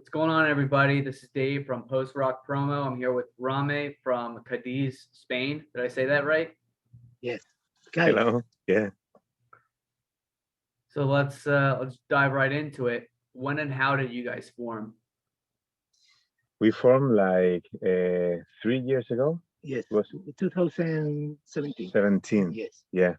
What's going on, everybody? This is Dave from Post Rock Promo. I'm here with Ruame from Cadiz, Spain. Did I say that right? Yes. Okay. Hello. Yeah. So let's dive right into it. When and how did you guys form? We formed like 3 years ago. Yes. It was 2017. 17. Yes. Yeah.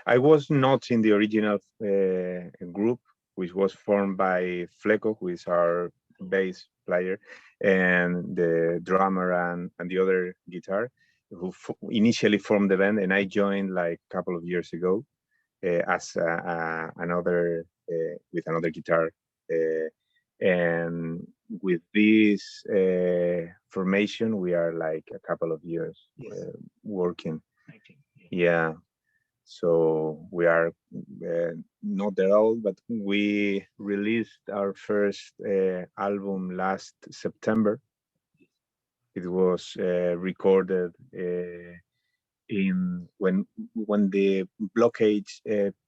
I was not in the original group, which was formed by Fleco, who is our bass player, and the drummer and the other guitar, who initially formed the band, and I joined like a couple of years ago as another with another guitar. And with this formation, we are like a couple of years Yes. working. I think. Yeah. So we are not that old, but we released our first album last September. It was recorded in when the blockade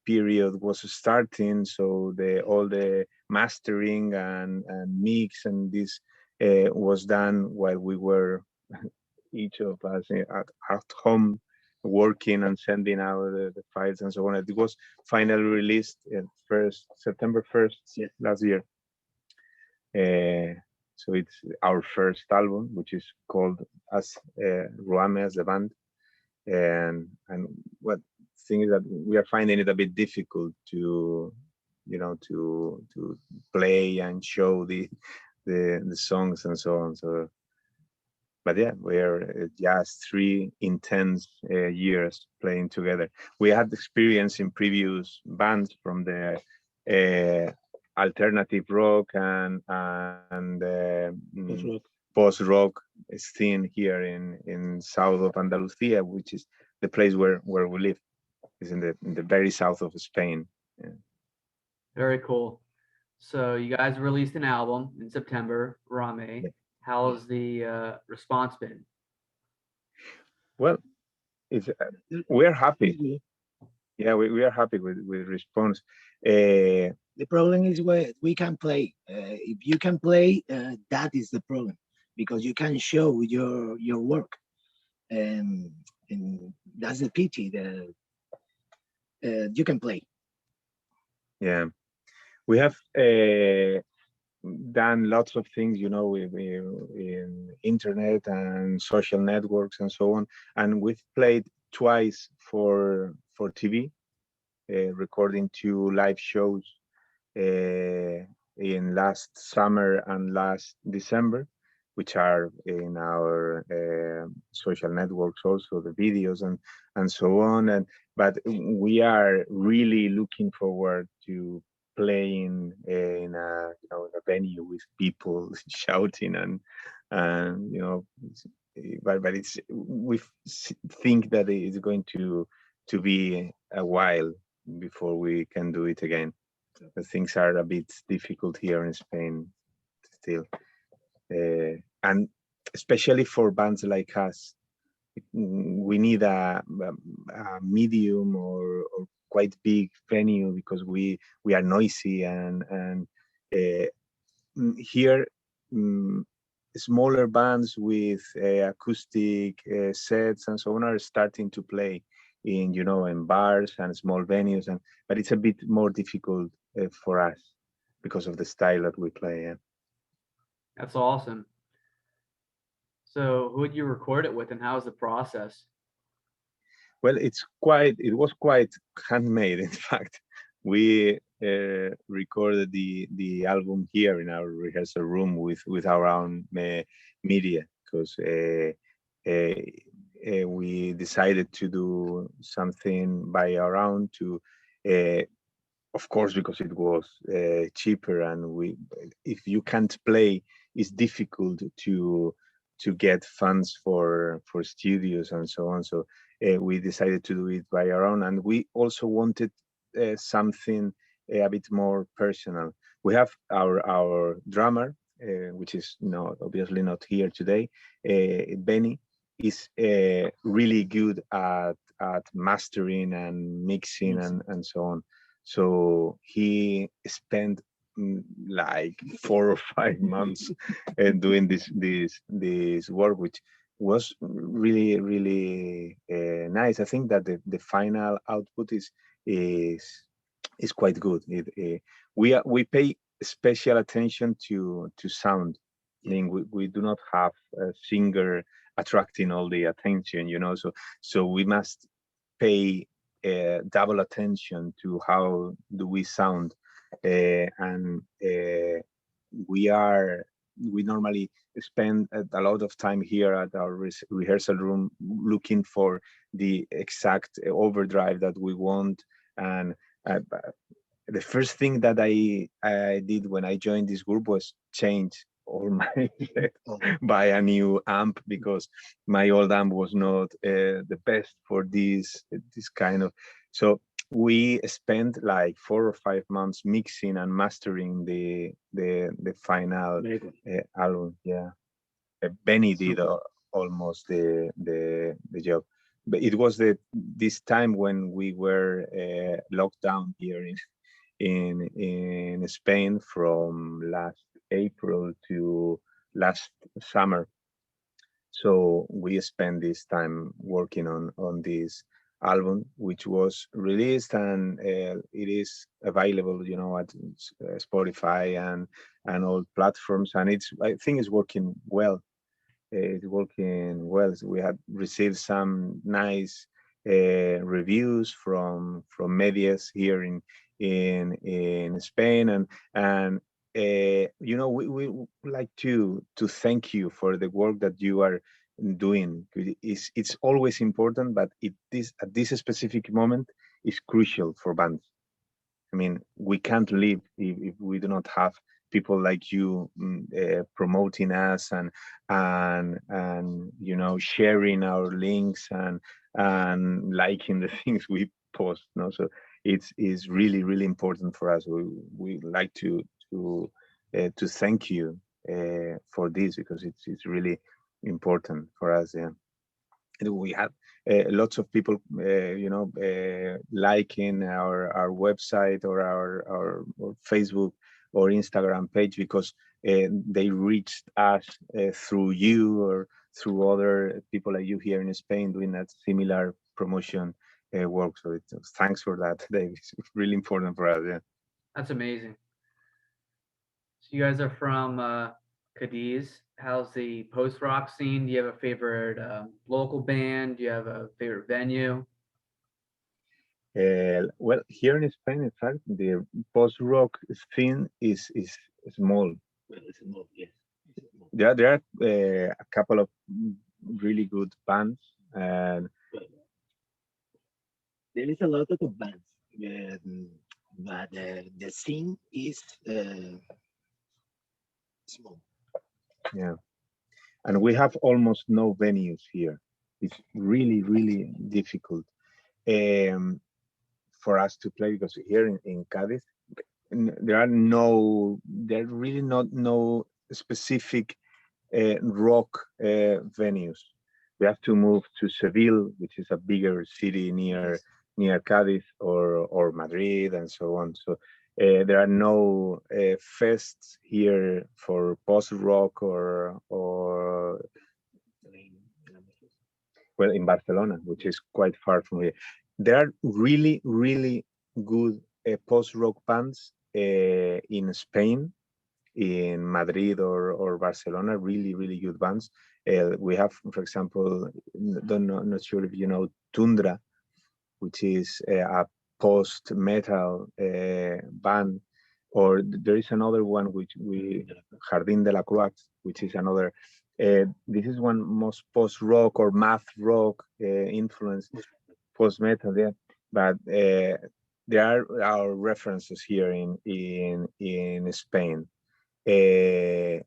period was starting, so all the mastering and mix and this was done while we were each of us at home working and sending out the files and so on. It was finally released first September 1st Yes. last year. So it's our first album, which is called as Ruame as the band. And what thing is that we are finding it a bit difficult to to play and show the songs and so on. So but yeah, we're just 3 intense years playing together. We had experience in previous bands from the alternative rock and post rock scene here in south of Andalusia, which is the place where we live. Is in the very south of Spain. Yeah. Very cool. So you guys released an album in September, Ruame. Yeah. How's the response been? Well, it's we're happy. Yeah, we are happy with response. The problem is where we can play. If you can play, that is the problem because you can show your work, and that's the pity that you can play. Yeah, we have done lots of things, in internet and social networks and so on, and we've played twice for TV, recording 2 live shows in last summer and last December, which are in our social networks also, the videos and so on. But we are really looking forward to playing in a venue with people shouting and but think that it's going to be a while before we can do it again. The things are a bit difficult here in Spain still, and especially for bands like us, we need a medium or quite big venue because we are noisy and here smaller bands with acoustic sets and so on are starting to play in bars and small venues, but it's a bit more difficult for us because of the style that we play. Yeah. That's awesome. So who would you record it with and how's the process? Well, it was quite handmade. In fact, we recorded the album here in our rehearsal room with our own media because we decided to do something by our own to of course, because it was cheaper, and if you can't play, it's difficult to get funds for studios and so on. So we decided to do it by our own, and we also wanted something a bit more personal. We have our drummer, which is obviously not here today. Benny is really good at mastering and mixing and so on. So he spent like 4 or 5 months doing this work, which was really nice. I think that the final output is quite good. We pay special attention to sound. I mean, we do not have a singer attracting all the attention, so we must pay double attention to how do we sound, and we normally spend a lot of time here at our rehearsal room looking for the exact overdrive that we want. And the first thing that I did when I joined this group was change all my buy a new amp, because my old amp was not the best for this kind of. So we spent like 4 or 5 months mixing and mastering the final album. Yeah, Benny did almost the job, but it was this time when we were locked down here in Spain from last April to last summer. So we spent this time working on this album, which was released, and it is available, at Spotify and all platforms, and I think it's working well. It's working well. So we had received some nice reviews from medias here in Spain, and we would like to thank you for the work that you are doing. It's always important, but at this specific moment is crucial for bands. I mean, we can't live if we do not have people like you promoting us and sharing our links and liking the things we post. So it's really important for us. We like to thank you for this, because it's really important for us. Yeah. We have lots of people liking our website or our Facebook or Instagram page, because they reached us through you or through other people like you here in Spain doing that similar promotion work. So thanks for that, Dave. It's really important for us. Yeah. That's amazing. So you guys are from Cadiz. How's the post-rock scene? Do you have a favorite local band? Do you have a favorite venue? Well, here in Spain, in fact, the post-rock scene is small. Yes. There are a couple of really good bands, and There is a lot of bands, but the scene is small. yeah, and we have almost no venues here. It's really difficult for us to play, because here in Cadiz, there are really not no specific rock venues. We have to move to Seville, which is a bigger city near Cadiz, or Madrid, and so on. So there are no fests here for post rock or well, in Barcelona, which is quite far from here. There are really good post rock bands in Spain, in Madrid or Barcelona. Really good bands. We have, for example, not sure if you know Tundra, which is a post metal band, or there is another one which Jardín de la Croix, which is another. This is one most post rock or math rock influence, post metal, yeah. But there are our references here in Spain. Here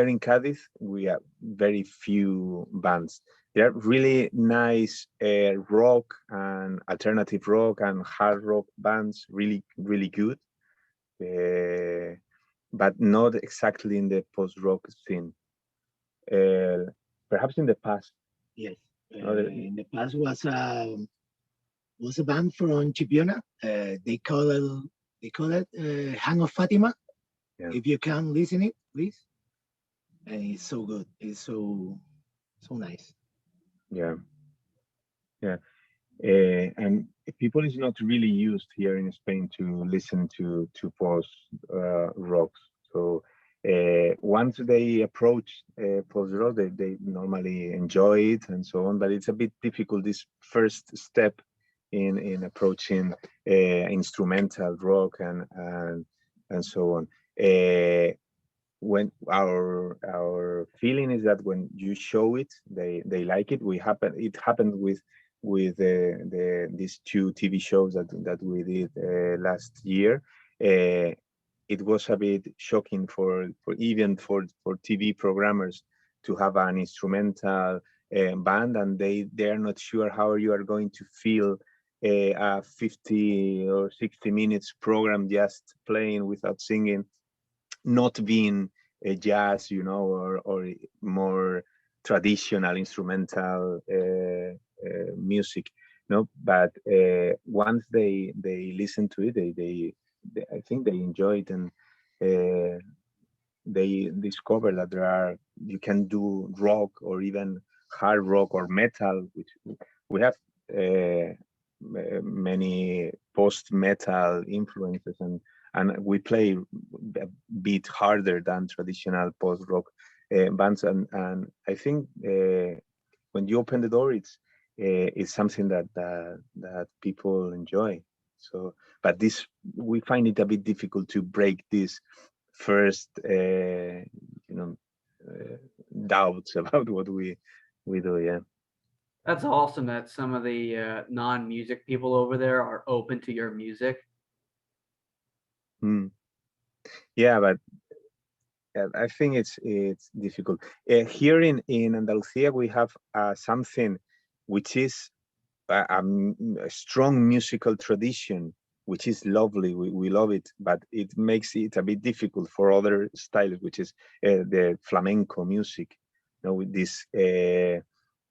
in Cadiz, we have very few bands. There are really nice rock and alternative rock and hard rock bands, really good, but not exactly in the post-rock scene. Perhaps in the past. Yes, in the past was a band from Chipiona. They call it Hang of Fatima. If you can listen it, please. And it's so good. It's so nice. Yeah, yeah. And people is not really used here in Spain to listen to post rocks. So once they approach post rock, they normally enjoy it and so on. But it's a bit difficult this first step in approaching instrumental rock and so on. When our feeling is that when you show it, they like it. It happened with these two TV shows that we did last year. It was a bit shocking for even for TV programmers to have an instrumental band, and they are not sure how you are going to feel a 50 or 60 minutes program just playing without singing, not being a jazz, or more traditional instrumental music, But once they listen to it, they I think they enjoy it, and they discover that you can do rock or even hard rock or metal, which we have many post-metal influences, and we play a bit harder than traditional post-rock bands, and I think when you open the door, it's something that people enjoy. So, but we find it a bit difficult to break this first doubts about what we do. Yeah. That's awesome that some of the non-music people over there are open to your music. Yeah, but I think it's difficult. Here in Andalusia, we have something which is a strong musical tradition, which is lovely. We love it, but it makes it a bit difficult for other styles, which is the flamenco music. With this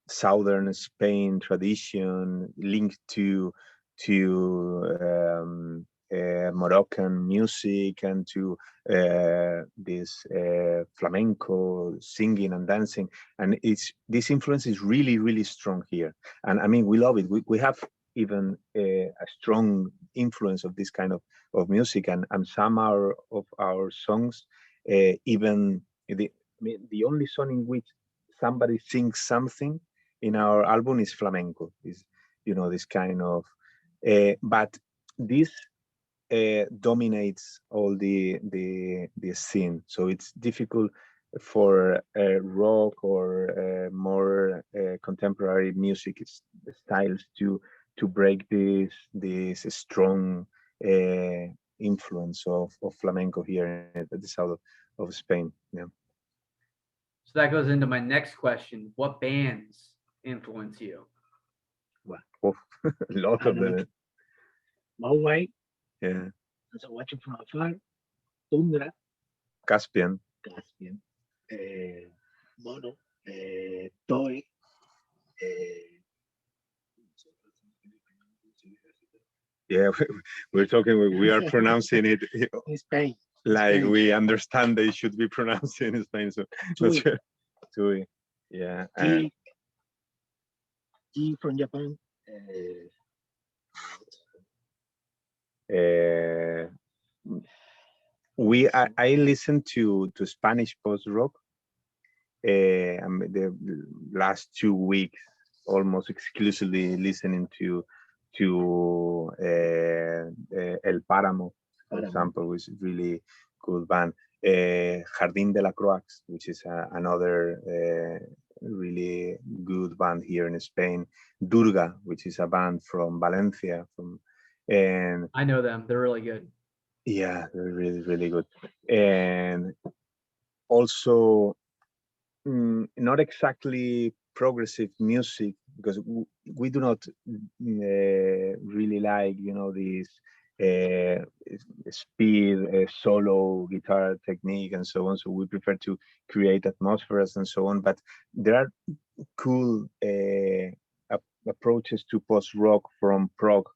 southern Spain tradition linked to Moroccan music and to this flamenco singing and dancing, and this influence is really strong here, and I mean we love it. We have even a strong influence of this kind of music, and some of our songs, even the only song in which somebody sings something in our album is flamenco. Is this kind of, but this dominates all the scene. So it's difficult for rock or more contemporary music styles to break this strong influence of flamenco here at the south of Spain. Yeah. So that goes into my next question. What bands influence you? Well, a lot of the. Moway. Yeah. So watching from afar. Tundra. Caspian. Mono. Toy. Yeah, we're talking. We are pronouncing it in Spain. Like Spain. We understand they should be pronounced in Spain. So Tui. Yeah. G from Japan. I listen to Spanish post rock. The last 2 weeks, almost exclusively listening to El Páramo, for example, which is really good band. Jardín de la Croix, which is another really good band here in Spain. Durga, which is a band from Valencia. And I know them. They're really good. Yeah, they're really good. And also, not exactly progressive music, because we do not really like this speed solo guitar technique and so on, so we prefer to create atmospheres and so on. But there are cool approaches to post rock from prog,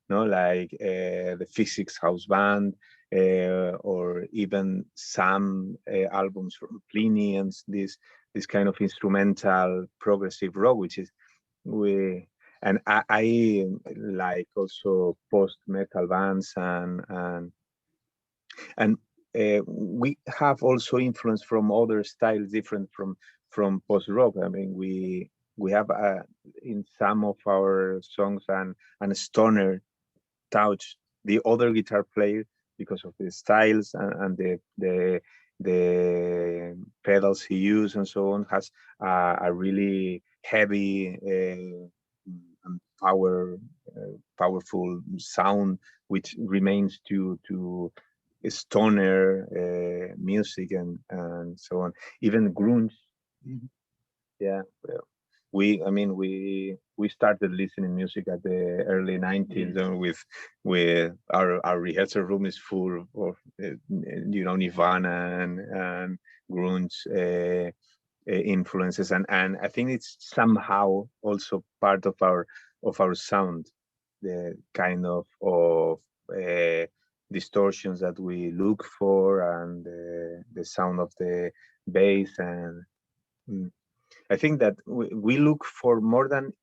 like the Physics House Band, or even some albums from Pliny, and this kind of instrumental progressive rock, which is we. And I like also post metal bands, and we have also influence from other styles different from post rock. I mean, we have in some of our songs and stoner touch. The other guitar player, because of the styles and the pedals he used and so on, has a really heavy and powerful sound, which remains to stoner music and so on. Even grunge. Mhm. Yeah, well, we started listening music at the early 90s, and with our rehearsal room is full of Nirvana and grunge influences, and I think it's somehow also part of our sound, the kind of distortions that we look for, and the sound of the bass. And mm, I think that we look for more than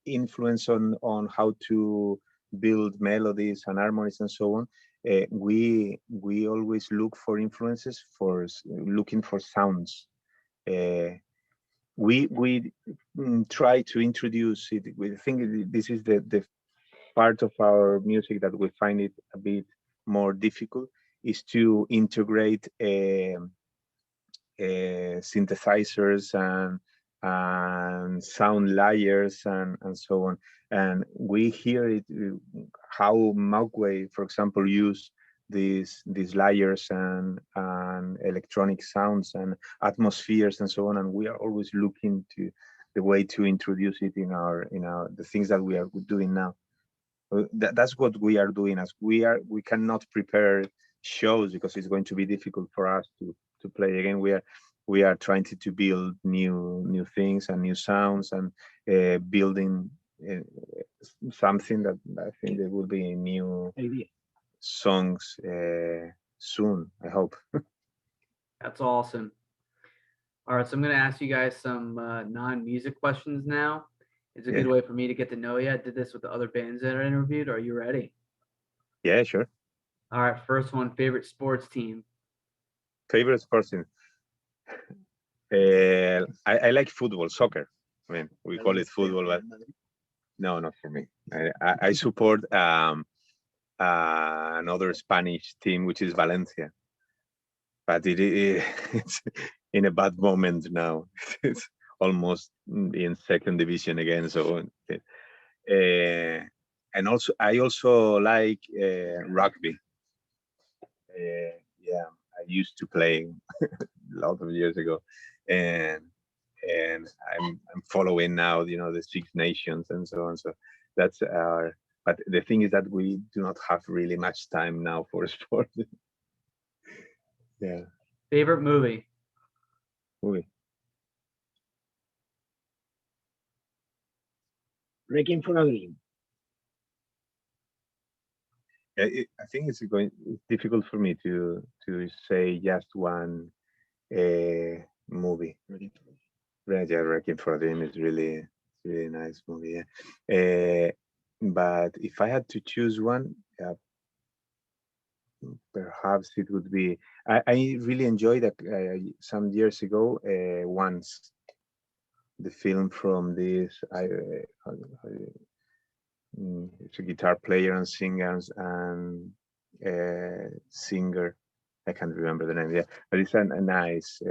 influence on how to build melodies and harmonies and so on. We always look for influences for looking for sounds. We try to introduce it. We think this is the part of our music that we find it a bit more difficult, is to integrate synthesizers and sound layers and so on. And we hear it how Mogwai, for example, use these layers and electronic sounds and atmospheres and so on. And we are always looking to the way to introduce it in our the things that we are doing now. That's what we are doing. As we cannot prepare shows because it's going to be difficult for us to play again. We are trying to build new things and new sounds, and building uh, something that I think there will be new Idea. songs soon, I hope. That's awesome. All right, so I'm going to ask you guys some non-music questions now. It's a Yeah, good way for me to get to know you. I did this with the other bands that I interviewed. Are you ready? yeah, sure. All right, first one, favorite sports team. Favorite person. I like football, soccer. I mean, we call it football, but no, not for me. I support another Spanish team, which is Valencia, but it's in a bad moment now. It's almost in second division again. So, and also I also like rugby. Yeah, I used to play a lot of years ago, and I'm following now, the Six Nations and so on. So that's our. But the thing is that we do not have really much time now for sport. Yeah. Favorite movie. Movie. Breaking for a dream. I think it's difficult for me to say just one movie. Yeah, Wrecking for a Dream is really nice movie. Yeah. But if I had to choose one, perhaps it would be. I really enjoyed some years ago. Once the film from this. It's a guitar player and singers and singer. I can't remember the name. Yeah, but it's a nice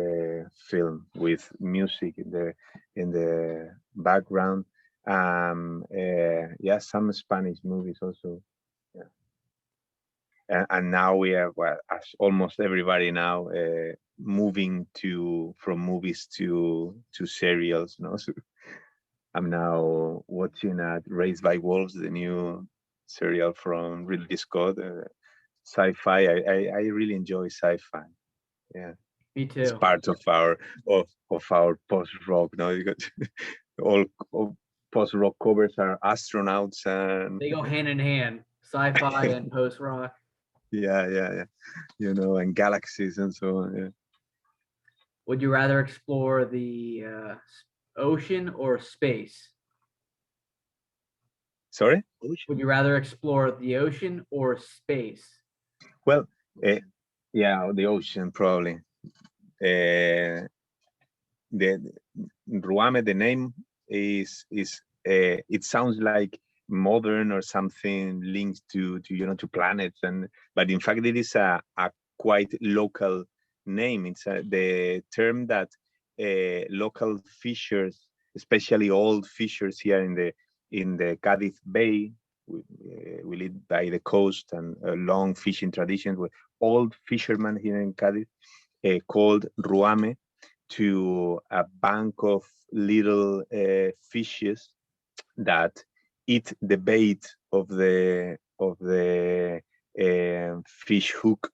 film with music in the background. Yeah, some Spanish movies also. Yeah, and now we are, well, as almost everybody now, moving from movies to serials. So I'm now watching Raised by Wolves, the new serial from Ridley Scott. Sci-fi. I really enjoy sci-fi. Yeah, Me it's too. part of our post-rock. No, you got all post-rock covers are astronauts and They go hand in hand, sci-fi and post-rock. yeah. And galaxies and so on. Yeah. Would you rather explore the ocean or space? Sorry. Would you rather explore the ocean or space? Well, yeah, the ocean probably. The Ruame, the name is it sounds like modern or something linked to to planets, but in fact it is a quite local name. It's the term that local fishers, especially old fishers here in the Cadiz Bay, we live by the coast and a long fishing tradition with old fishermen here in Cadiz, called Ruame, to a bank of little fishes that eat the bait of the fish hook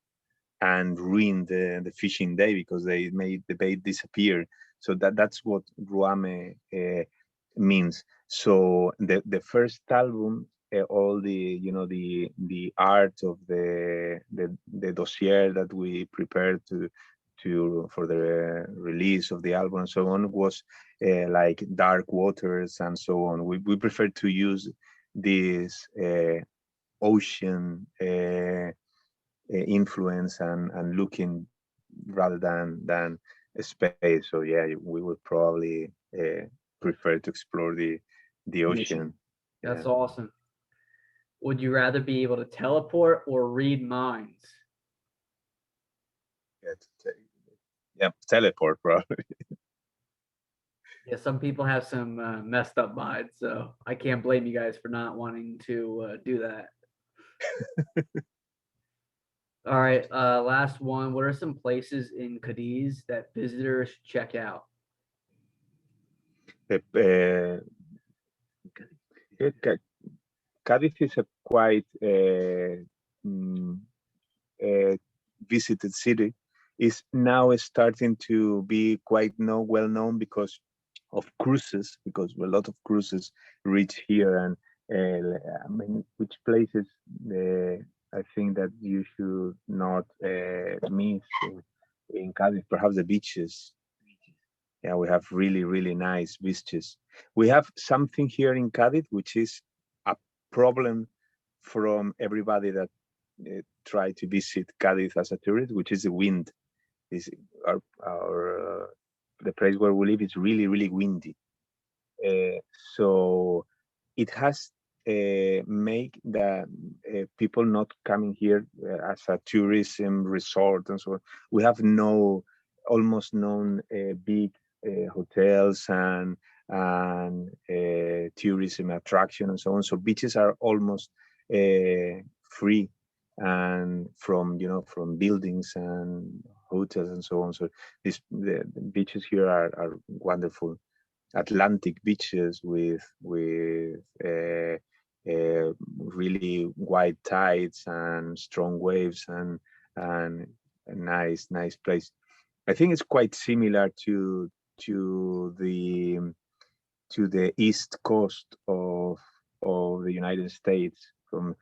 and ruin the fishing day because they made the bait disappear. So that's what Ruame means. So the first album, all the the art of the dossier that we prepared for the release of the album and so on was like dark waters and so on. We prefer to use this ocean influence and looking rather than space. So yeah, we would probably prefer to explore the ocean. That's Yeah. awesome. Would you rather be able to teleport or read minds? Yeah, teleport probably. Yeah, some people have some messed up minds, so I can't blame you guys for not wanting to do that. All right, last one. What are some places in Cadiz that visitors should check out? Cadiz is a quite mm, visited city. Is now starting to be quite well known because of cruises, because a lot of cruises reach here. And I mean, which places I think that you should not miss in Cadiz? Perhaps the beaches. Yeah, we have really nice beaches. We have something here in Cadiz which is a problem from everybody that try to visit Cadiz as a tourist, which is the wind. Is our the place where we live is really windy. So it has make the people not coming here as a tourism resort and so on. We have almost known big hotels and tourism attraction and so on. So beaches are almost free and from buildings and hotels and so on. So the beaches here are wonderful. Atlantic beaches with really wide tides and strong waves and a nice place. I think it's quite similar to the east coast of the United States, from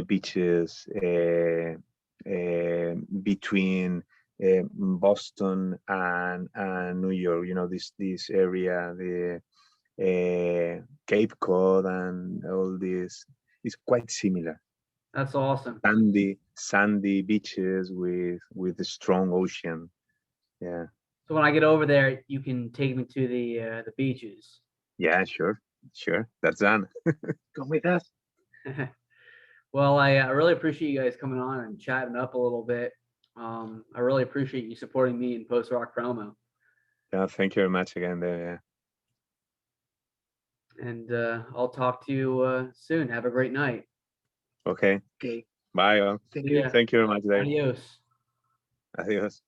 beaches between Boston and New York. This area, the Cape Cod and all this is quite similar. That's awesome. Sandy beaches with a strong ocean. Yeah. So when I get over there, you can take me to the beaches. Yeah, sure. That's done. Come with us. Well, I really appreciate you guys coming on and chatting up a little bit. I really appreciate you supporting me in Post Rock Promo. Yeah, thank you very much again. There. Yeah. And I'll talk to you soon. Have a great night. Okay. Okay. Bye. All. Thank you. Thank you very much, Dave. Adios. Adios.